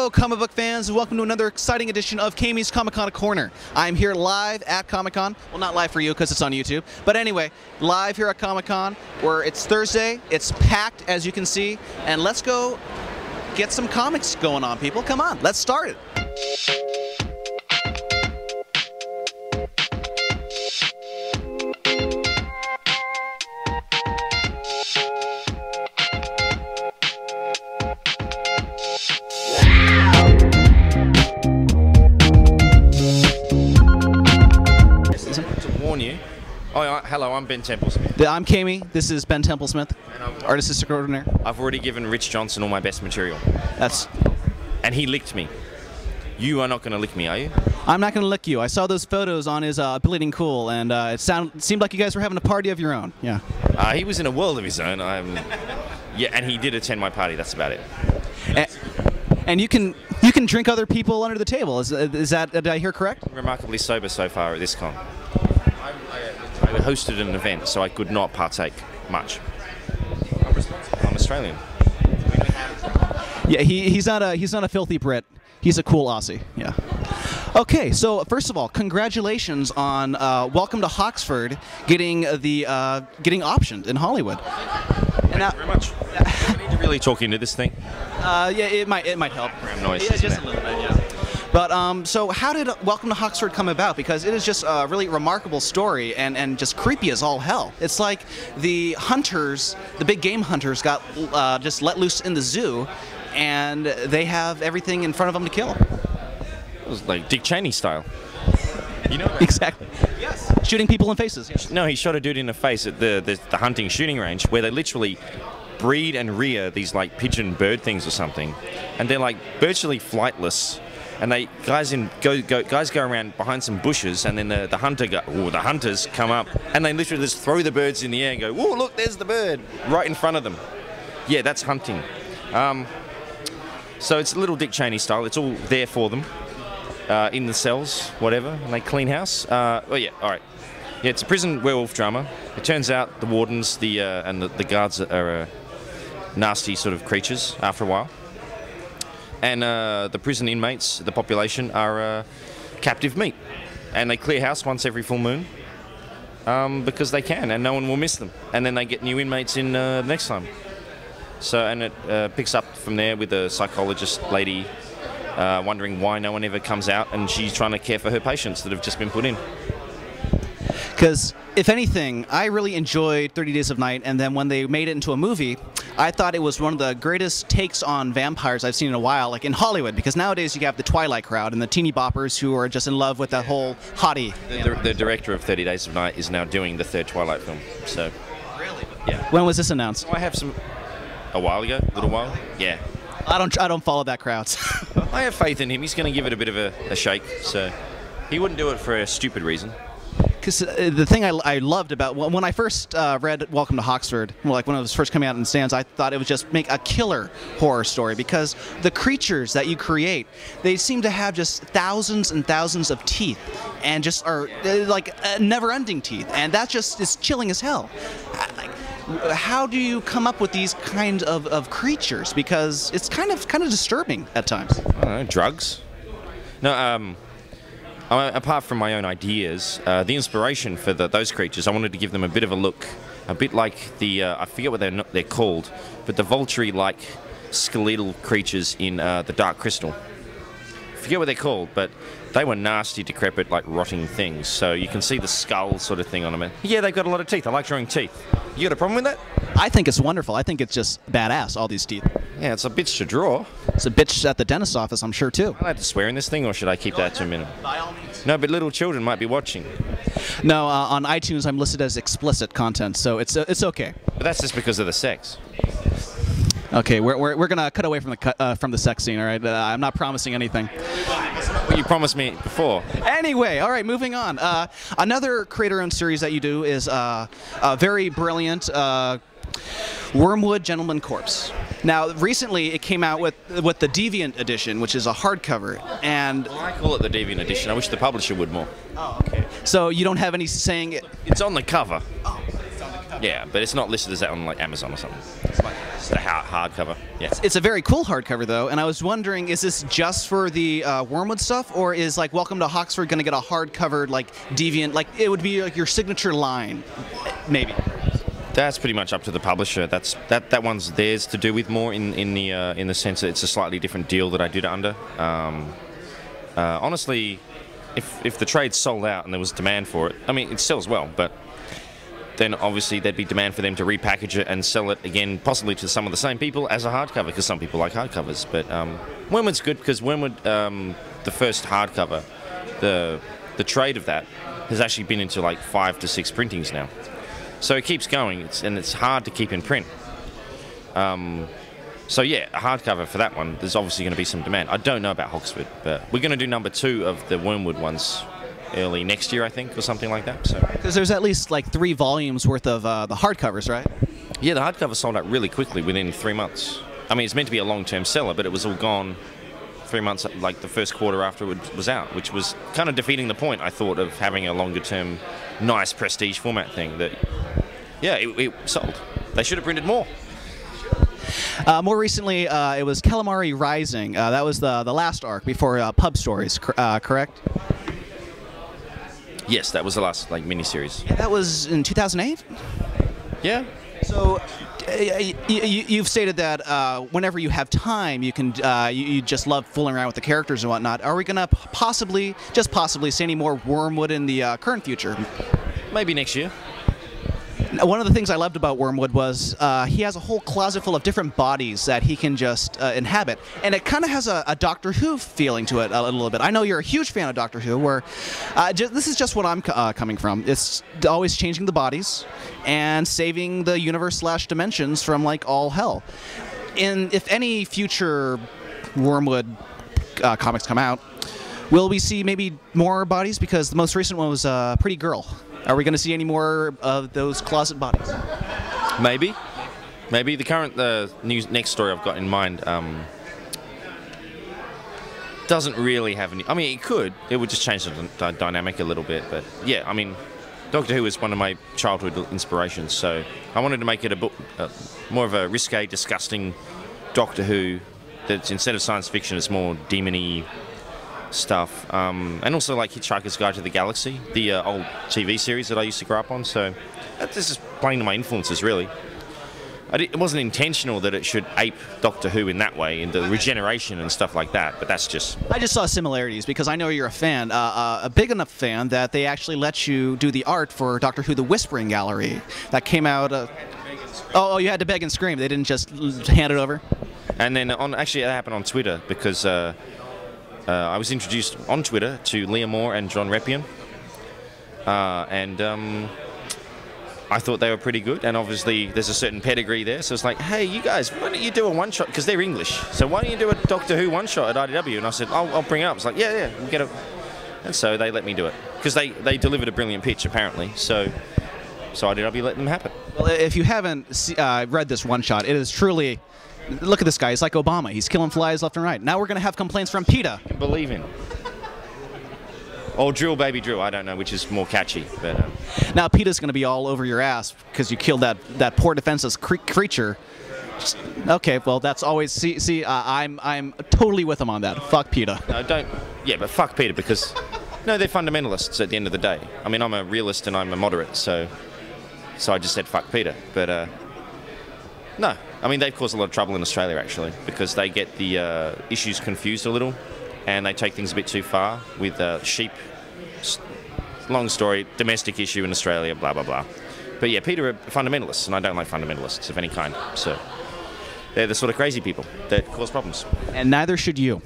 Hello, comic book fans, and welcome to another exciting edition of Cammy's Comic-Con Corner. I'm here live at Comic-Con. Well, not live for you because it's on YouTube, but anyway, live here at Comic-Con, where it's Thursday. It's packed, as you can see, and let's go get some comics going on, people. Come on, let's start it. Oh, hello, I'm Ben Templesmith. I'm Cammy. This is Ben Templesmith, artist extraordinaire. I've already given Rich Johnson all my best material. And he licked me. You are not going to lick me, are you? I'm not going to lick you. I saw those photos on his Bleeding Cool, and it seemed like you guys were having a party of your own. Yeah. He was in a world of his own. Yeah, and he did attend my party. That's about it. And you can drink other people under the table. Is that, did I hear correct? Remarkably sober so far at this con. I hosted an event, so I could not partake much. I'm Australian. Yeah, he's not a filthy Brit. He's a cool Aussie. Yeah. Okay, so first of all, congratulations on Welcome to Hoxford getting optioned in Hollywood. Thank you very much. I need to really talk into this thing. Yeah, it might help. Background noise. Yeah, just a little bit. Yeah. But so how did Welcome to Hoxford come about? Because it is just a really remarkable story and just creepy as all hell. It's like the hunters, the big game hunters, got just let loose in the zoo, and they have everything in front of them to kill. It was like Dick Cheney style. You know that? Exactly. Yes. Shooting people in faces. Yes. No, he shot a dude in the face at the hunting shooting range where they literally breed and rear these like pigeon bird things or something, and they're like virtually flightless. And guys go around behind some bushes, and then the hunters come up, and they literally just throw the birds in the air and go, "Whoa, look, there's the bird right in front of them." Yeah, that's hunting. So it's a little Dick Cheney style. It's all there for them in the cells, whatever, and they clean house. Oh yeah, all right. Yeah, it's a prison werewolf drama. It turns out the wardens, and the guards are nasty sort of creatures after a while. And the prison inmates, the population, are captive meat. And they clear house once every full moon because they can, and no one will miss them. And then they get new inmates in next time. So, and it picks up from there with a psychologist lady wondering why no one ever comes out, and she's trying to care for her patients that have just been put in. Because, if anything, I really enjoyed 30 Days of Night, and then when they made it into a movie, I thought it was one of the greatest takes on vampires I've seen in a while, like in Hollywood, because nowadays you have the Twilight crowd and the teeny boppers who are just in love with that whole hottie. The director of 30 Days of Night is now doing the third Twilight film, so... Really? Yeah. When was this announced? I have some... A while ago? A little while? Yeah. I don't follow that crowd. I have faith in him. He's going to give it a bit of a shake, so... He wouldn't do it for a stupid reason. Because the thing I loved about when I first read Welcome to Hoxford, like when it was first coming out in stands, I thought it would just make a killer horror story, because the creatures that you create, they seem to have just thousands and thousands of teeth, and just are like never-ending teeth, and that just is chilling as hell. How do you come up with these kinds of creatures? Because it's kind of disturbing at times. I don't know, drugs? No, apart from my own ideas, the inspiration for those creatures, I wanted to give them a bit of a look, a bit like the, I forget what they're called, but the vulture-like skeletal creatures in The Dark Crystal. I forget what they're called, but they were nasty, decrepit, like rotting things, so you can see the skull sort of thing on them. Yeah, they've got a lot of teeth. I like drawing teeth. You got a problem with that? I think it's wonderful. I think it's just badass, all these teeth. Yeah, it's a bitch to draw. It's a bitch at the dentist's office, I'm sure, too. Am I allowed to swear in this thing, or should I keep that to a minimum? By all means. No, but little children might be watching. No, on iTunes I'm listed as explicit content, so it's okay. But that's just because of the sex. Okay, we're gonna cut away from the sex scene, all right? I'm not promising anything. Well, you promised me before. Anyway, all right, moving on. Another creator-owned series that you do is a very brilliant Wormwood Gentleman Corpse. Now, recently it came out with the Deviant edition, which is a hardcover, and well, I call it the Deviant edition. I wish the publisher would more. Oh, okay. So you don't have any saying it? It's on the cover. Oh, it's on the cover. Yeah, but it's not listed as that on like Amazon or something. It's the hardcover. Yeah. It's a very cool hardcover, though, and I was wondering, is this just for the Wormwood stuff, or is like Welcome to Hoxford going to get a hardcovered like Deviant, like it would be like your signature line, maybe? That's pretty much up to the publisher. That one's theirs to do with more in the sense that it's a slightly different deal that I did under. Honestly, if the trade sold out and there was demand for it, I mean it sells well, but then obviously there'd be demand for them to repackage it and sell it again, possibly to some of the same people as a hardcover, because some people like hardcovers. But Wormwood's good because Wormwood, the first hardcover, the trade of that has actually been into like 5 to 6 printings now. So it keeps going, and it's hard to keep in print. So yeah, a hardcover for that one, there's obviously going to be some demand. I don't know about Hoxford, but we're going to do number 2 of the Wormwood ones early next year, I think, or something like that. So because there's at least like 3 volumes worth of the hardcovers, right? Yeah, the hardcover sold out really quickly within 3 months. I mean, it's meant to be a long-term seller, but it was all gone 3 months, like the first quarter after it was out, which was kind of defeating the point, I thought, of having a longer-term, nice prestige format thing. That, yeah, it sold. They should have printed more. More recently, it was Calamari Rising. That was the last arc before Pub Stories, correct? Yes, that was the last like miniseries. Yeah, that was in 2008. Yeah. So you've stated that whenever you have time, you can you just love fooling around with the characters and whatnot. Are we gonna possibly, just possibly, see any more Wormwood in the current future? Maybe next year. One of the things I loved about Wormwood was he has a whole closet full of different bodies that he can just inhabit. And it kind of has a Doctor Who feeling to it a little bit. I know you're a huge fan of Doctor Who, where this is just what I'm coming from. It's always changing the bodies and saving the universe/dimensions from, like, all hell. And if any future Wormwood comics come out, will we see maybe more bodies? Because the most recent one was Pretty Girl. Are we going to see any more of those closet bodies? Maybe. Maybe. The current next story I've got in mind doesn't really have any... I mean, it could. It would just change the dynamic a little bit. But, yeah, I mean, Doctor Who is one of my childhood inspirations, so I wanted to make it a book, more of a risque, disgusting Doctor Who that's, instead of science fiction, it's more demon-y stuff, and also like Hitchhiker's Guide to the Galaxy, the old TV series that I used to grow up on. So this is playing to my influences, really. It wasn't intentional that it should ape Doctor Who in that way, in the regeneration and stuff like that, but that's just... I just saw similarities because I know you're a fan, a big enough fan that they actually let you do the art for Doctor Who The Whispering Gallery that came out... Oh, you had to beg and scream. They didn't just hand it over? And then, actually, it happened on Twitter because... I was introduced on Twitter to Leah Moore and John Reppion, and I thought they were pretty good, and obviously there's a certain pedigree there, so it's like, hey, you guys, why don't you do a one-shot, because they're English, so why don't you do a Doctor Who one-shot at IDW? And I said, I'll bring it up. It's like, yeah, we'll get it. And so they let me do it, because they delivered a brilliant pitch, apparently, so IDW let them happen. Well, if you haven't read this one-shot, it is truly... Look at this guy. He's like Obama. He's killing flies left and right. Now we're going to have complaints from PETA. Believe in. Or Drill Baby Drill. I don't know which is more catchy. But now PETA's going to be all over your ass because you killed that poor defenseless creature. Okay, well, that's always... See, I'm totally with him on that. Fuck PETA. No, don't... Yeah, but fuck PETA because... No, they're fundamentalists at the end of the day. I mean, I'm a realist and I'm a moderate, so I just said fuck PETA. But... No, I mean, they've caused a lot of trouble in Australia, actually, because they get the issues confused a little, and they take things a bit too far with sheep. Long story, domestic issue in Australia, blah, blah, blah. But yeah, PETA are fundamentalists, and I don't like fundamentalists of any kind. So they're the sort of crazy people that cause problems. And neither should you.